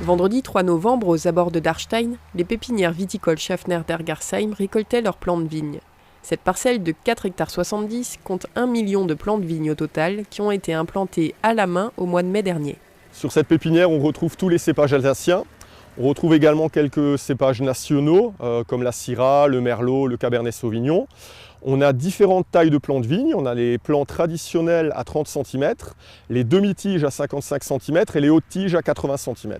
Vendredi 3 novembre, aux abords de Dachstein, les pépinières viticoles Schaffner d'Ergersheim récoltaient leurs plants de vigne. Cette parcelle de 4,70 ha compte 1 million de plants de vigne au total qui ont été implantés à la main au mois de mai dernier. Sur cette pépinière, on retrouve tous les cépages alsaciens. On retrouve également quelques cépages nationaux comme la Syrah, le Merlot, le Cabernet Sauvignon. On a différentes tailles de plants de vigne. On a les plants traditionnels à 30 cm, les demi-tiges à 55 cm et les hautes tiges à 80 cm.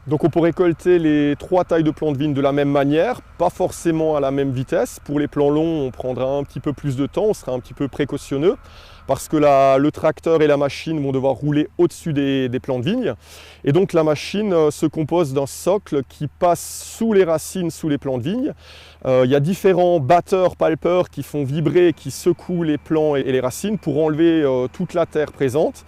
Donc on peut récolter les trois tailles de plants de vigne de la même manière, pas forcément à la même vitesse. Pour les plants longs, on prendra un petit peu plus de temps, on sera un petit peu précautionneux parce que le tracteur et la machine vont devoir rouler au-dessus des plants de vigne. Et donc la machine se compose d'un socle qui passe sous les racines, sous les plants de vigne. Il y a différents batteurs, palpeurs qui font vibrer, qui secouent les plants et les racines pour enlever toute la terre présente.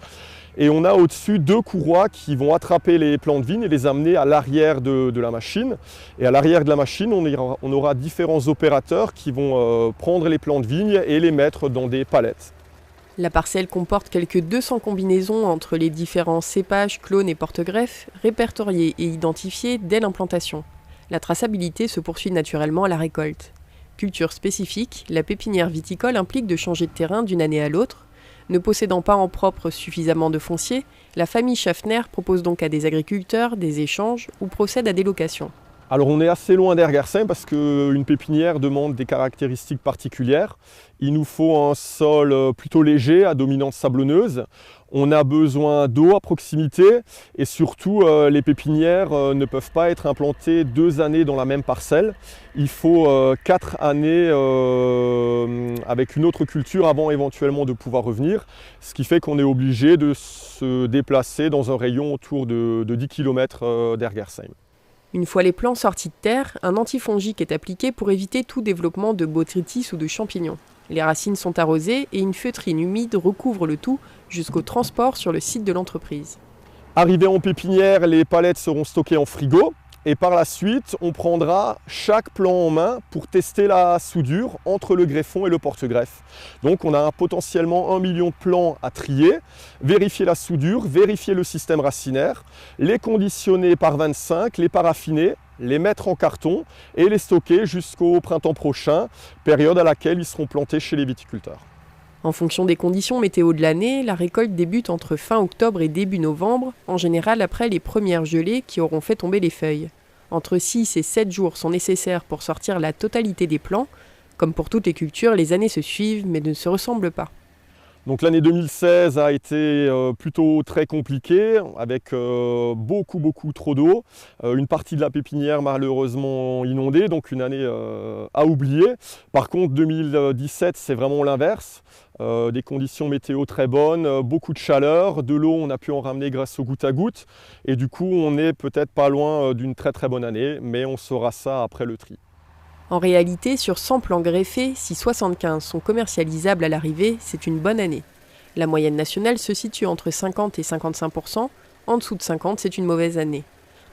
Et on a au-dessus deux courroies qui vont attraper les plants de vigne et les amener à l'arrière de la machine. Et à l'arrière de la machine, on aura différents opérateurs qui vont prendre les plants de vigne et les mettre dans des palettes. La parcelle comporte quelques 200 combinaisons entre les différents cépages, clones et porte-greffes, répertoriés et identifiés dès l'implantation. La traçabilité se poursuit naturellement à la récolte. Culture spécifique, la pépinière viticole implique de changer de terrain d'une année à l'autre. Ne possédant pas en propre suffisamment de foncier, la famille Schaffner propose donc à des agriculteurs des échanges ou procède à des locations. Alors on est assez loin d'Ergersheim parce qu'une pépinière demande des caractéristiques particulières. Il nous faut un sol plutôt léger à dominante sablonneuse. On a besoin d'eau à proximité et surtout les pépinières ne peuvent pas être implantées 2 années dans la même parcelle. Il faut 4 années avec une autre culture avant éventuellement de pouvoir revenir. Ce qui fait qu'on est obligé de se déplacer dans un rayon autour de 10 km d'Ergersheim. Une fois les plants sortis de terre, un antifongique est appliqué pour éviter tout développement de botrytis ou de champignons. Les racines sont arrosées et une feutrine humide recouvre le tout jusqu'au transport sur le site de l'entreprise. Arrivé en pépinière, les palettes seront stockées en frigo et par la suite, on prendra chaque plant en main pour tester la soudure entre le greffon et le porte-greffe. Donc on a potentiellement 1 million de plants à trier, vérifier la soudure, vérifier le système racinaire, les conditionner par 25, les paraffiner, les mettre en carton et les stocker jusqu'au printemps prochain, période à laquelle ils seront plantés chez les viticulteurs. En fonction des conditions météo de l'année, la récolte débute entre fin octobre et début novembre, en général après les premières gelées qui auront fait tomber les feuilles. Entre 6 et 7 jours sont nécessaires pour sortir la totalité des plants. Comme pour toutes les cultures, les années se suivent mais ne se ressemblent pas. Donc l'année 2016 a été plutôt très compliquée avec beaucoup trop d'eau. Une partie de la pépinière malheureusement inondée, donc une année à oublier. Par contre 2017 c'est vraiment l'inverse. Des conditions météo très bonnes, beaucoup de chaleur, de l'eau on a pu en ramener grâce au goutte à goutte. Et du coup on n'est peut-être pas loin d'une très bonne année, mais on saura ça après le tri. En réalité, sur 100 plants greffés, si 75 sont commercialisables à l'arrivée, c'est une bonne année. La moyenne nationale se situe entre 50 et 55%, en dessous de 50, c'est une mauvaise année.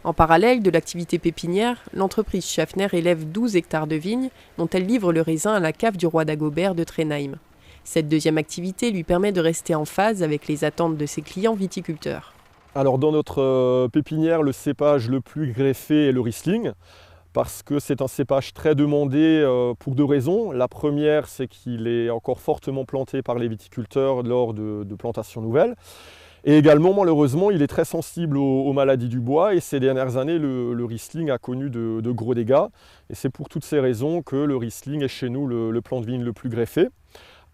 En parallèle de l'activité pépinière, l'entreprise Schaffner élève 12 hectares de vignes, dont elle livre le raisin à la cave du roi Dagobert de Trenheim. Cette deuxième activité lui permet de rester en phase avec les attentes de ses clients viticulteurs. Alors dans notre pépinière, le cépage le plus greffé est le Riesling, parce que c'est un cépage très demandé pour 2 raisons. La première, c'est qu'il est encore fortement planté par les viticulteurs lors de plantations nouvelles. Et également, malheureusement, il est très sensible aux maladies du bois et ces dernières années, le Riesling a connu de gros dégâts. Et c'est pour toutes ces raisons que le Riesling est chez nous le plant de vigne le plus greffé.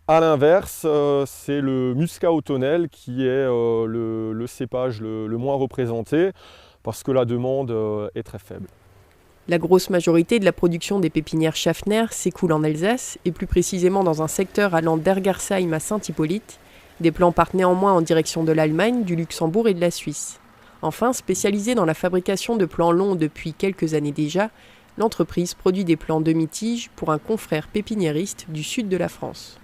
A l'inverse, c'est le Muscat Ottonel qui est le cépage le moins représenté parce que la demande est très faible. La grosse majorité de la production des pépinières Schaffner s'écoule en Alsace, et plus précisément dans un secteur allant d'Ergersheim à Saint-Hippolyte. Des plants partent néanmoins en direction de l'Allemagne, du Luxembourg et de la Suisse. Enfin, spécialisée dans la fabrication de plants longs depuis quelques années déjà, l'entreprise produit des plants demi-tiges pour un confrère pépiniériste du sud de la France.